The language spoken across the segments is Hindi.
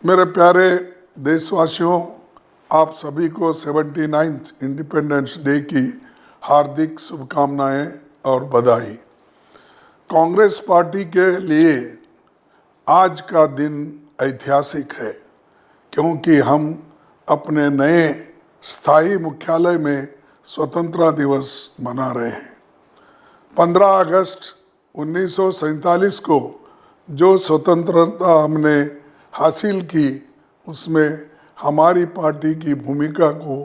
मेरे प्यारे देशवासियों, आप सभी को 79th इंडिपेंडेंस डे की हार्दिक शुभकामनाएं और बधाई। कांग्रेस पार्टी के लिए आज का दिन ऐतिहासिक है क्योंकि हम अपने नए स्थायी मुख्यालय में स्वतंत्रता दिवस मना रहे हैं। 15 अगस्त 1947 को जो स्वतंत्रता हमने हासिल की, उसमें हमारी पार्टी की भूमिका को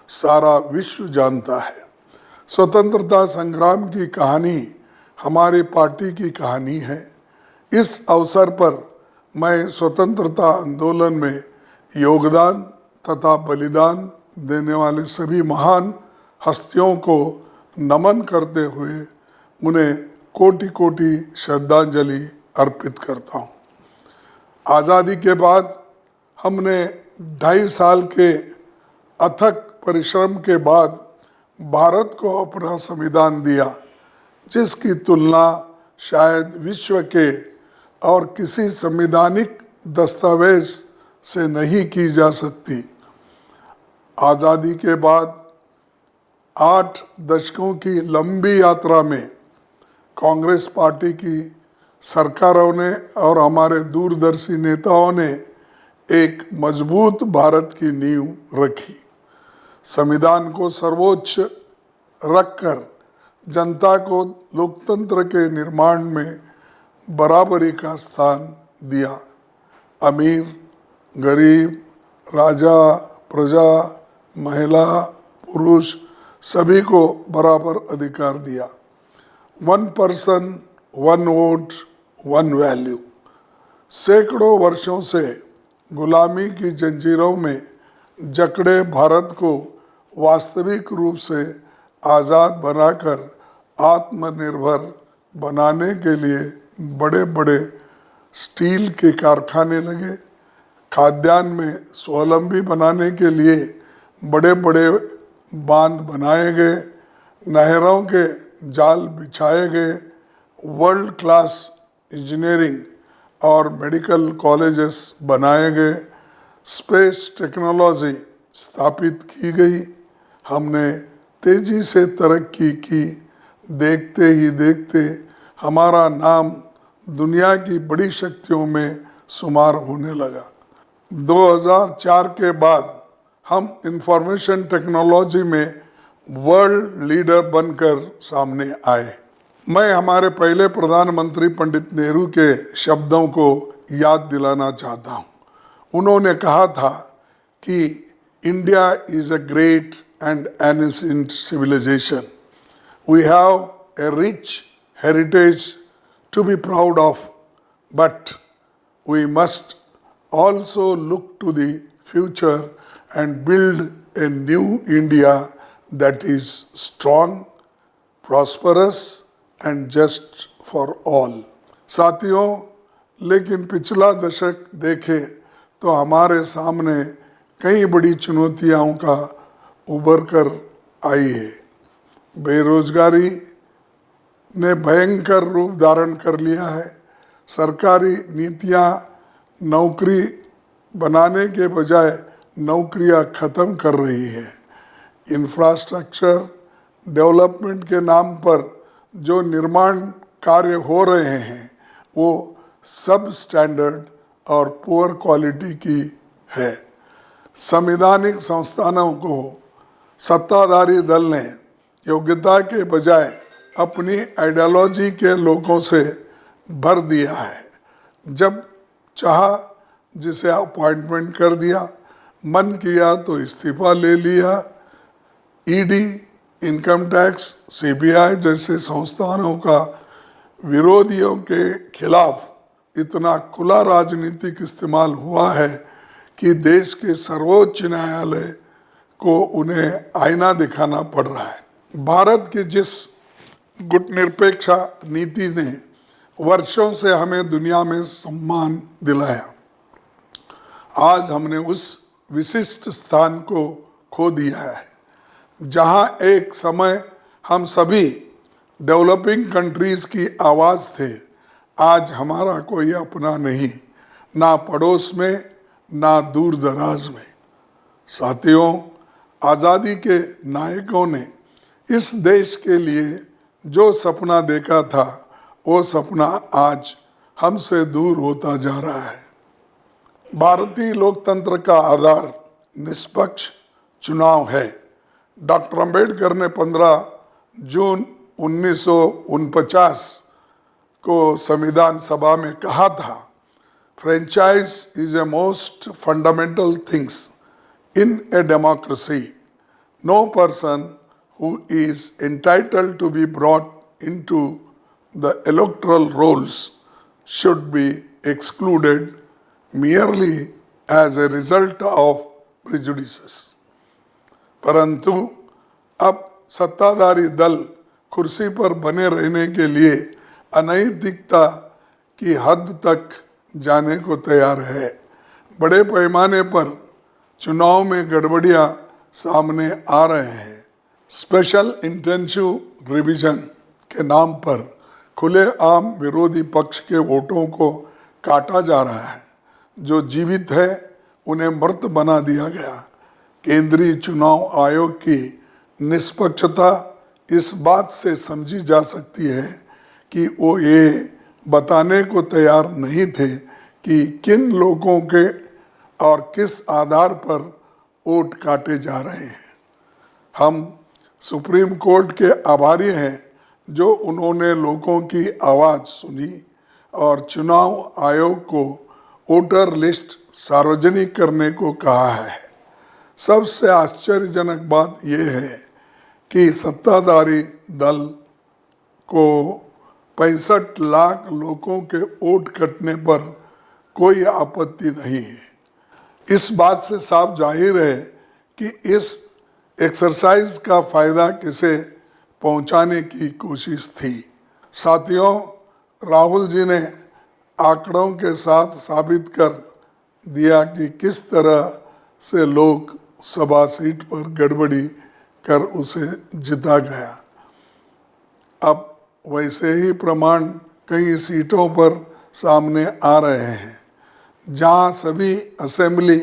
सारा विश्व जानता है। स्वतंत्रता संग्राम की कहानी हमारी पार्टी की कहानी है। इस अवसर पर मैं स्वतंत्रता आंदोलन में योगदान तथा बलिदान देने वाले सभी महान हस्तियों को नमन करते हुए उन्हें कोटि कोटि श्रद्धांजलि अर्पित करता हूँ। आज़ादी के बाद हमने 2.5 साल के अथक परिश्रम के बाद भारत को अपना संविधान दिया, जिसकी तुलना शायद विश्व के और किसी संवैधानिक दस्तावेज से नहीं की जा सकती। आज़ादी के बाद 8 दशकों की लंबी यात्रा में कांग्रेस पार्टी की सरकारों ने और हमारे दूरदर्शी नेताओं ने एक मजबूत भारत की नींव रखी। संविधान को सर्वोच्च रखकर जनता को लोकतंत्र के निर्माण में बराबरी का स्थान दिया। अमीर, गरीब, राजा, प्रजा, महिला, पुरुष सभी को बराबर अधिकार दिया। 1 पर्सन 1 वोट 1 वैल्यू। सैकड़ों वर्षों से गुलामी की जंजीरों में जकड़े भारत को वास्तविक रूप से आज़ाद बनाकर आत्मनिर्भर बनाने के लिए बड़े बड़े स्टील के कारखाने लगे। खाद्यान्न में स्वावलंबी बनाने के लिए बड़े बड़े बांध बनाए गए, नहरों के जाल बिछाए गए, वर्ल्ड क्लास इंजीनियरिंग और मेडिकल कॉलेजेस बनाए गए, स्पेस टेक्नोलॉजी स्थापित की गई। हमने तेजी से तरक्की की। देखते ही देखते हमारा नाम दुनिया की बड़ी शक्तियों में शुमार होने लगा। 2004 के बाद हम इंफॉर्मेशन टेक्नोलॉजी में वर्ल्ड लीडर बनकर सामने आए। मैं हमारे पहले प्रधानमंत्री पंडित नेहरू के शब्दों को याद दिलाना चाहता हूँ। उन्होंने कहा था कि India is a great and ancient civilization. We have a rich heritage to be proud of, but we must also look to the future and build a new India that is strong, prosperous and just for all. साथियों, लेकिन पिछला दशक देखे तो हमारे सामने कई बड़ी चुनौतियों का उभर कर आई है। बेरोजगारी ने भयंकर रूप धारण कर लिया है। सरकारी नीतियाँ नौकरी बनाने के बजाय नौकरियां ख़त्म कर रही है। इंफ्रास्ट्रक्चर डेवलपमेंट के नाम पर जो निर्माण कार्य हो रहे हैं वो सब स्टैंडर्ड और पुअर क्वालिटी की है। संवैधानिक संस्थानों को सत्ताधारी दल ने योग्यता के बजाय अपनी आइडियोलॉजी के लोगों से भर दिया है। जब चाहा जिसे अपॉइंटमेंट कर दिया, मन किया तो इस्तीफा ले लिया। ईडी, इनकम टैक्स, सीबीआई जैसे संस्थानों का विरोधियों के खिलाफ इतना खुला राजनीतिक इस्तेमाल हुआ है कि देश के सर्वोच्च न्यायालय को उन्हें आईना दिखाना पड़ रहा है। भारत की जिस गुटनिरपेक्ष नीति ने वर्षों से हमें दुनिया में सम्मान दिलाया, आज हमने उस विशिष्ट स्थान को खो दिया है। जहां एक समय हम सभी डेवलपिंग कंट्रीज की आवाज़ थे, आज हमारा कोई अपना नहीं, ना पड़ोस में ना दूर दराज में। साथियों, आज़ादी के नायकों ने इस देश के लिए जो सपना देखा था, वो सपना आज हमसे दूर होता जा रहा है। भारतीय लोकतंत्र का आधार निष्पक्ष चुनाव है। डॉक्टर अंबेडकर ने 15 जून 1949 को संविधान सभा में कहा था, franchise is a most fundamental things in a democracy. No person who is entitled to be brought into the electoral rolls should be excluded merely as a result of prejudices. परंतु अब सत्ताधारी दल कुर्सी पर बने रहने के लिए अनैतिकता की हद तक जाने को तैयार है। बड़े पैमाने पर चुनाव में गड़बड़ियां सामने आ रहे हैं। स्पेशल इंटेंसिव रिवीजन के नाम पर खुलेआम विरोधी पक्ष के वोटों को काटा जा रहा है। जो जीवित है उन्हें मृत बना दिया गया। केंद्रीय चुनाव आयोग की निष्पक्षता इस बात से समझी जा सकती है कि वो ये बताने को तैयार नहीं थे कि किन लोगों के और किस आधार पर वोट काटे जा रहे हैं। हम सुप्रीम कोर्ट के आभारी हैं जो उन्होंने लोगों की आवाज़ सुनी और चुनाव आयोग को वोटर लिस्ट सार्वजनिक करने को कहा है। सबसे आश्चर्यजनक बात यह है कि सत्ताधारी दल को 65 लाख लोगों के वोट कटने पर कोई आपत्ति नहीं है। इस बात से साफ जाहिर है कि इस एक्सरसाइज का फायदा किसे पहुंचाने की कोशिश थी। साथियों, राहुल जी ने आंकड़ों के साथ साबित कर दिया कि किस तरह से लोग सभा सीट पर गड़बड़ी कर उसे जिता गया। अब वैसे ही प्रमाण कई सीटों पर सामने आ रहे हैं जहां सभी असेंबली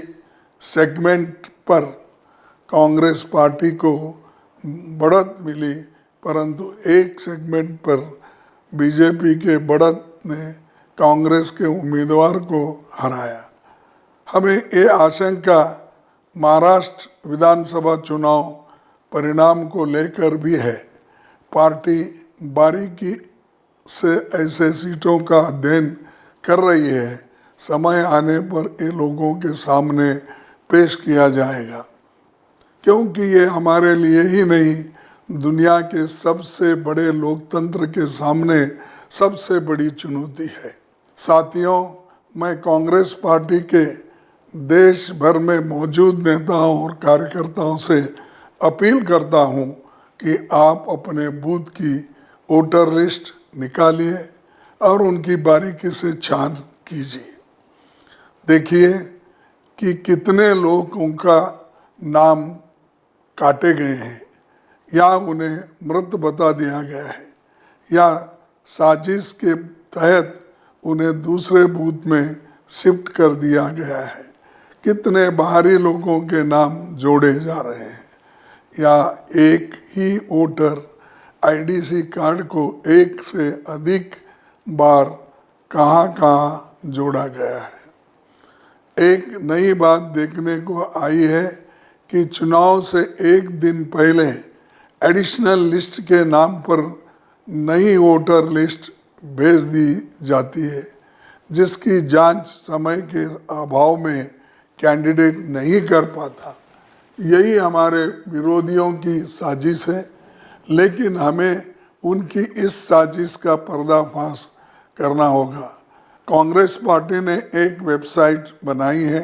सेगमेंट पर कांग्रेस पार्टी को बढ़त मिली, परंतु एक सेगमेंट पर बीजेपी के बढ़त ने कांग्रेस के उम्मीदवार को हराया। हमें ये आशंका महाराष्ट्र विधानसभा चुनाव परिणाम को लेकर भी है। पार्टी बारीकी से ऐसे सीटों का अध्ययन कर रही है। समय आने पर ये लोगों के सामने पेश किया जाएगा, क्योंकि ये हमारे लिए ही नहीं, दुनिया के सबसे बड़े लोकतंत्र के सामने सबसे बड़ी चुनौती है। साथियों, मैं कांग्रेस पार्टी के देश भर में मौजूद नेताओं और कार्यकर्ताओं से अपील करता हूं कि आप अपने बूथ की वोटर लिस्ट निकालिए और उनकी बारीकी से छान कीजिए। देखिए कि कितने लोगों का नाम काटे गए हैं या उन्हें मृत बता दिया गया है या साजिश के तहत उन्हें दूसरे बूथ में शिफ्ट कर दिया गया है। कितने बाहरी लोगों के नाम जोड़े जा रहे हैं या एक ही वोटर आईडीसी कार्ड को एक से अधिक बार कहाँ जोड़ा गया है। एक नई बात देखने को आई है कि चुनाव से एक दिन पहले एडिशनल लिस्ट के नाम पर नई वोटर लिस्ट भेज दी जाती है, जिसकी जांच समय के अभाव में कैंडिडेट नहीं कर पाता। यही हमारे विरोधियों की साजिश है, लेकिन हमें उनकी इस साजिश का पर्दाफाश करना होगा। कांग्रेस पार्टी ने एक वेबसाइट बनाई है,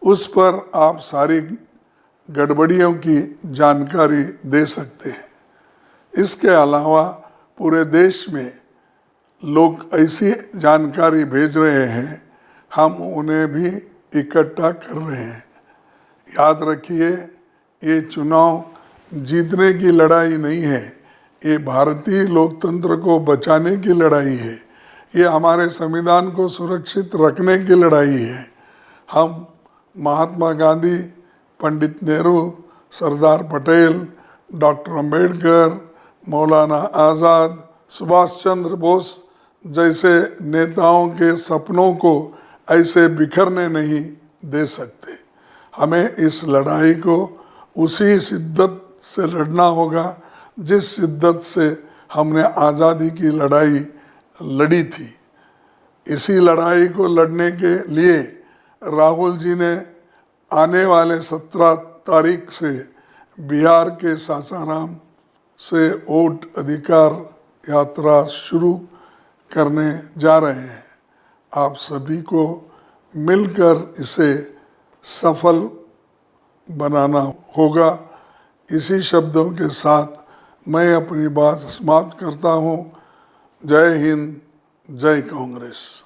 उस पर आप सारी गड़बड़ियों की जानकारी दे सकते हैं। इसके अलावा पूरे देश में लोग ऐसी जानकारी भेज रहे हैं, हम उन्हें भी इकट्ठा कर रहे हैं। याद रखिए, ये चुनाव जीतने की लड़ाई नहीं है, ये भारतीय लोकतंत्र को बचाने की लड़ाई है। ये हमारे संविधान को सुरक्षित रखने की लड़ाई है। हम महात्मा गांधी, पंडित नेहरू, सरदार पटेल, डॉक्टर अंबेडकर, मौलाना आज़ाद, सुभाष चंद्र बोस जैसे नेताओं के सपनों को ऐसे बिखरने नहीं दे सकते। हमें इस लड़ाई को उसी शिद्दत से लड़ना होगा जिस शिद्दत से हमने आज़ादी की लड़ाई लड़ी थी। इसी लड़ाई को लड़ने के लिए राहुल जी ने आने वाले 17 तारीख से बिहार के सासाराम से वोट अधिकार यात्रा शुरू करने जा रहे हैं। आप सभी को मिलकर इसे सफल बनाना होगा। इसी शब्दों के साथ मैं अपनी बात समाप्त करता हूँ। जय हिंद, जय कांग्रेस।